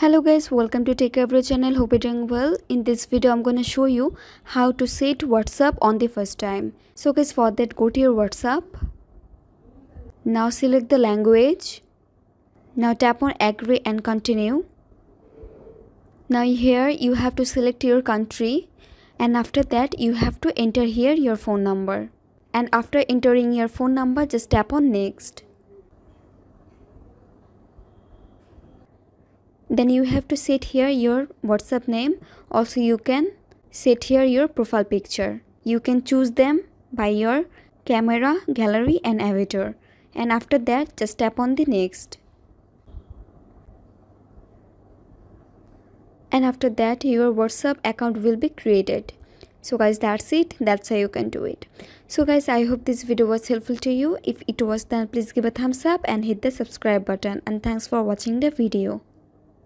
Hello guys, welcome to Techavro channel. Hope you're doing well. In this video I'm gonna show you how to set WhatsApp on the first time. So guys, for that go to your WhatsApp. Now select the language. Now tap on agree and continue. Now here you have to select your country, and after that you have to enter here your phone number. And after entering your phone number, just tap on next. Then you have to set here your WhatsApp name. Also you can set here your profile picture. You can choose them by your camera, gallery and avatar. And after that just tap on the next. And after that your WhatsApp account will be created. So guys, that's it. That's how you can do it. So guys, I hope this video was helpful to you. If it was, then please give a thumbs up and hit the subscribe button. And thanks for watching the video.